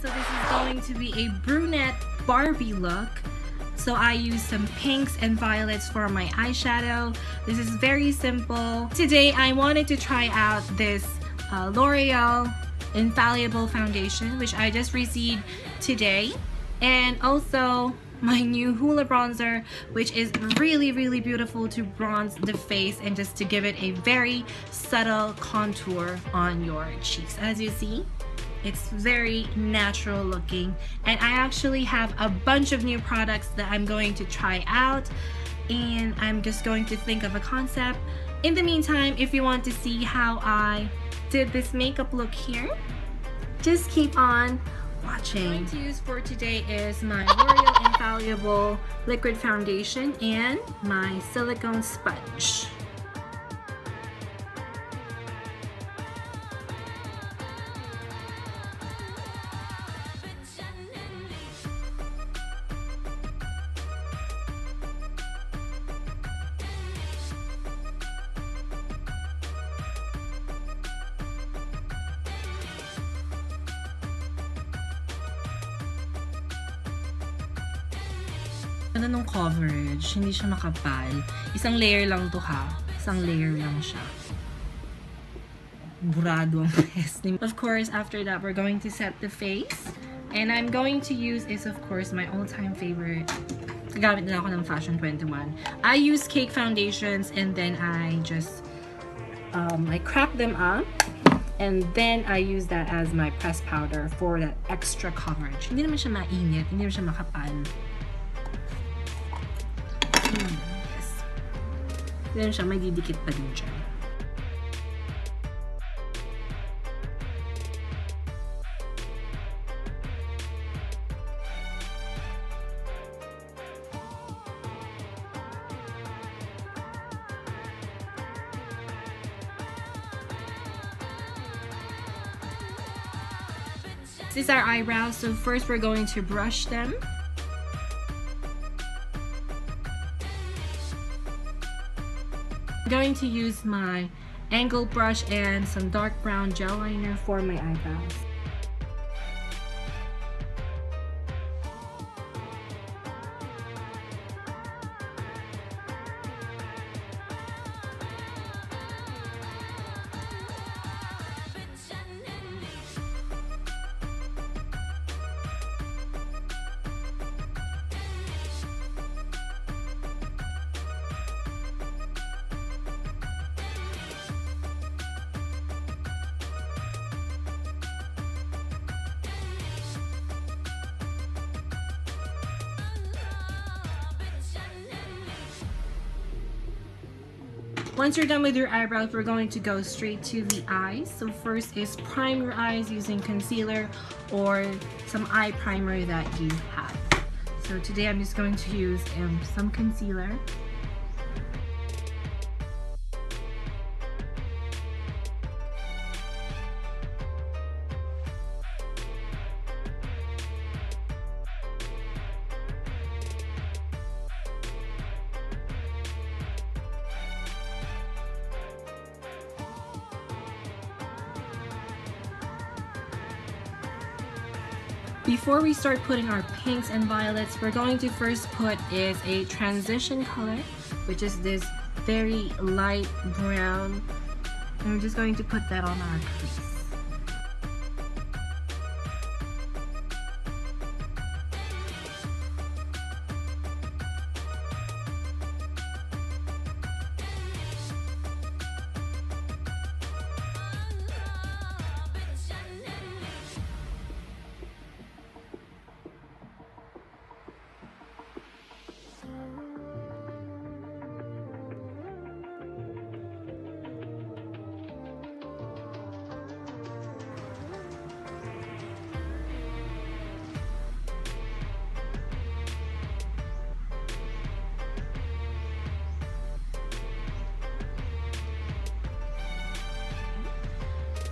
So this is going to be a brunette Barbie look. So I use some pinks and violets for my eyeshadow. This is very simple. Today I wanted to try out this L'Oreal Infallible foundation, which I just received today, and also my new Hoola bronzer, which is really beautiful to bronze the face and just to give it a very subtle contour on your cheeks. As you see, it's very natural looking, and I actually have a bunch of new products that I'm going to try out, and I'm just going to think of a concept. In the meantime, if you want to see how I did this makeup look here, just keep on watching. What I'm going to use for today is my L'Oreal Infallible liquid foundation and my silicone sponge. Ano nung coverage, hindi siya makapal. Isang layer lang to ha. Isang layer lang siya. Burado ang face. Of course, after that, we're going to set the face. And I'm going to use is, of course, my all-time favorite. Gamit na ako ng Fashion 21. I use cake foundations and then I just I crack them up. And then I use that as my pressed powder for that extra coverage. Hindi naman siya mainit, hindi naman siya makapal. Yes. Then siya, may didikit pa din siya. This is our eyebrows, so first we're going to brush them. I'm going to use my angle brush and some dark brown gel liner for my eyebrows. Once you're done with your eyebrows, we're going to go straight to the eyes. So first is prime your eyes using concealer or some eye primer that you have. So today I'm just going to use some concealer. Before we start putting our pinks and violets, we're going to first put is a transition color, which is this very light brown, and we're just going to put that on our crease.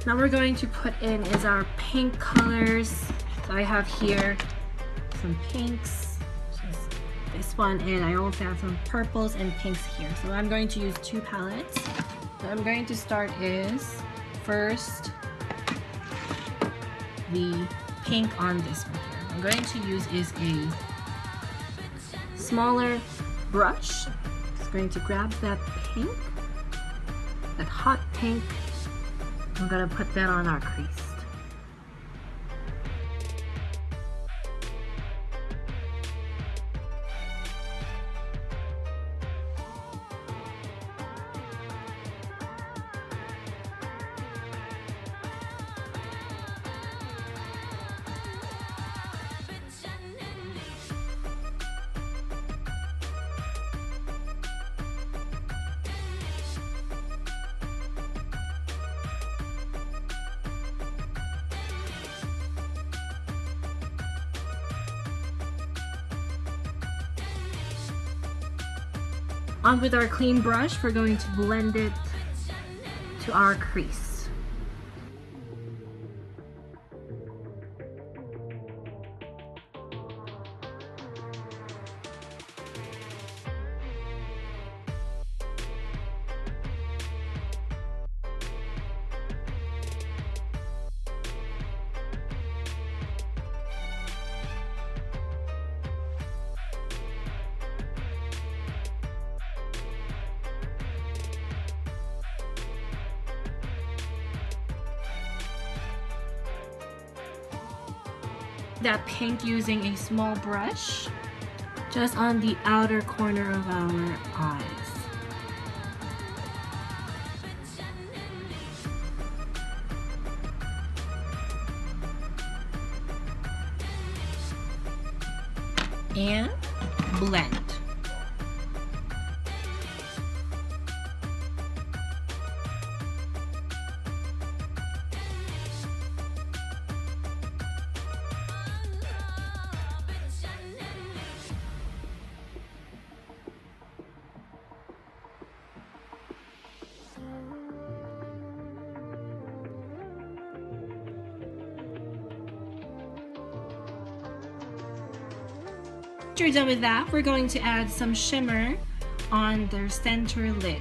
Now we're going to put in is our pink colors. So I have here some pinks, just this one, and I also have some purples and pinks here. So I'm going to use two palettes. So I'm going to start is first the pink on this one here. What I'm going to use is a smaller brush. Just going to grab that pink, that hot pink. I'm going to put that on our crease. On with our clean brush, we're going to blend it to our crease. That pink using a small brush just on the outer corner of our eyes. And blend. After you're done with that, we're going to add some shimmer on their center lid.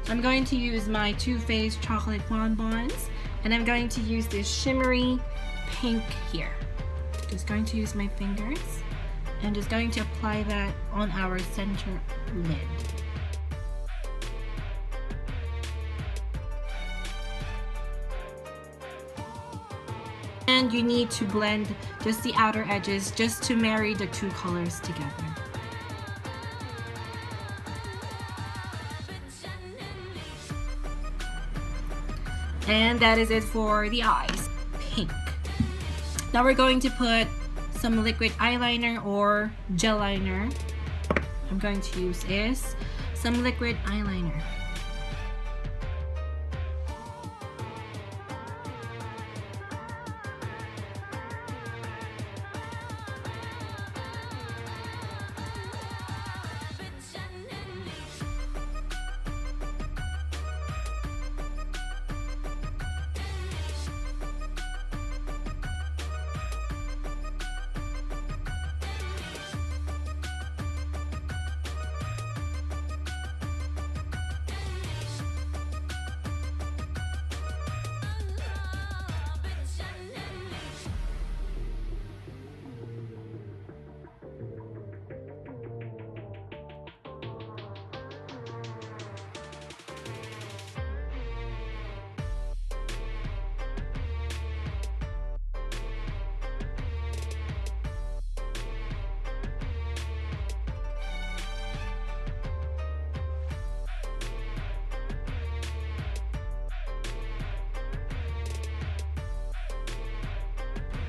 So I'm going to use my Too Faced chocolate bonbons, and I'm going to use this shimmery pink here. Just going to use my fingers and just going to apply that on our center lid. And you need to blend just the outer edges just to marry the two colors together. And that is it for the eyes. Pink. Now we're going to put some liquid eyeliner or gel liner. I'm going to use is some liquid eyeliner.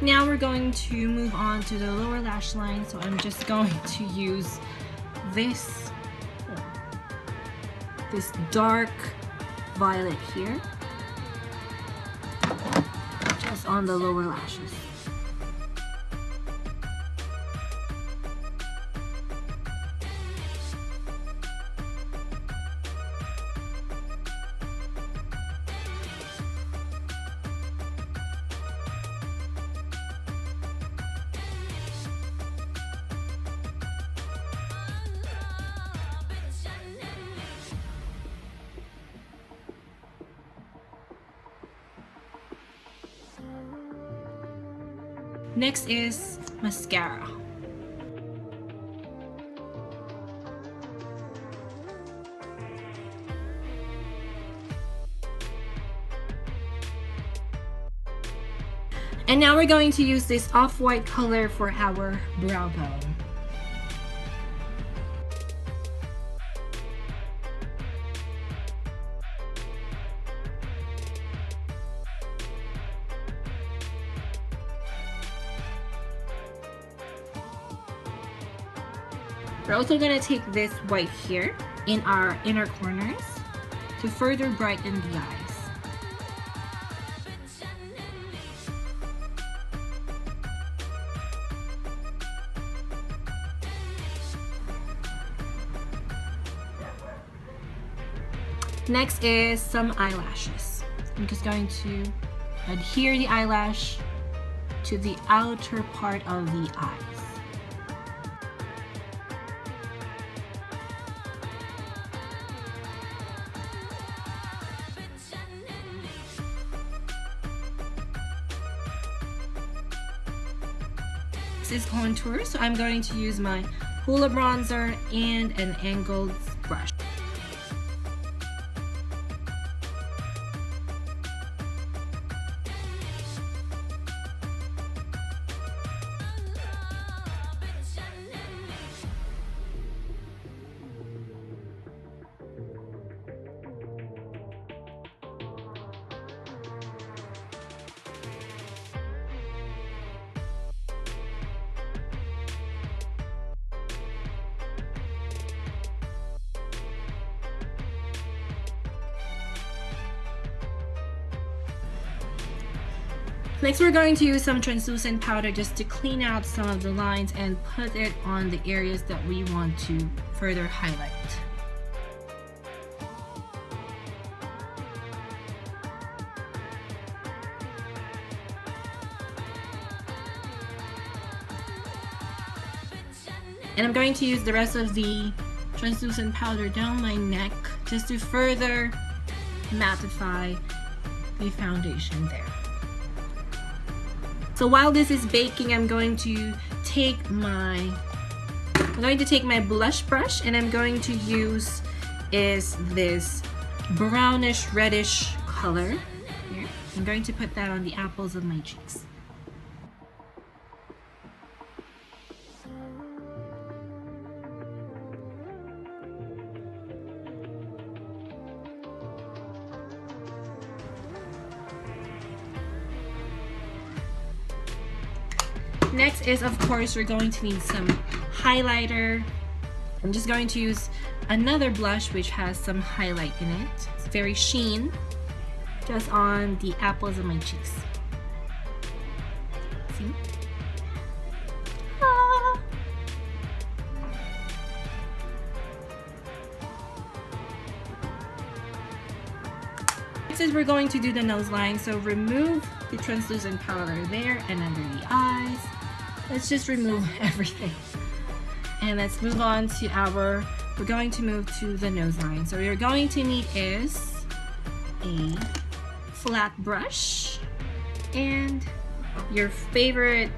Now we're going to move on to the lower lash line, so I'm just going to use this dark violet here, just on the lower lashes. Next is mascara. And now we're going to use this off-white color for our brow bone. We're also going to take this white here in our inner corners to further brighten the eyes. Next is some eyelashes. I'm just going to adhere the eyelash to the outer part of the eyes. This is contour, so I'm going to use my Hoola bronzer and an angled brush. Next, we're going to use some translucent powder just to clean out some of the lines and put it on the areas that we want to further highlight. And I'm going to use the rest of the translucent powder down my neck just to further mattify the foundation there. So while this is baking, I'm going to take my blush brush, and I'm going to use this brownish reddish color here. I'm going to put that on the apples of my cheeks. Next is, of course, we're going to need some highlighter. I'm just going to use another blush which has some highlight in it. It's very sheen, just on the apples of my cheeks. See? Ah. Next is we're going to do the nose line, so remove the translucent powder there and under the eyes. Let's just remove everything. And let's move on to we're going to move to the nose line. So what you're going to need is a flat brush and your favorite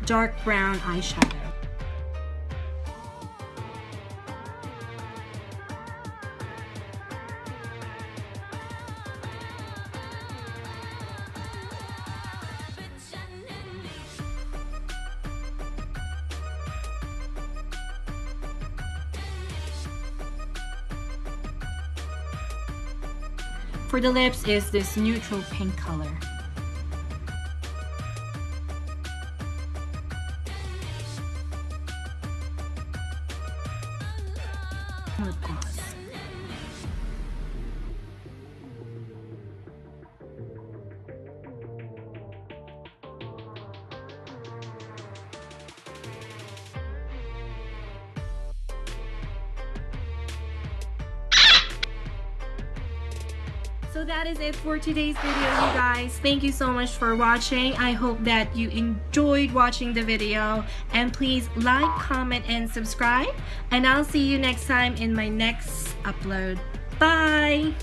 dark brown eyeshadow. For the lips is this neutral pink color. Lip gloss. So that is it for today's video, you guys. Thank you so much for watching. I hope that you enjoyed watching the video, and please like, comment, and subscribe, and I'll see you next time in my next upload. Bye!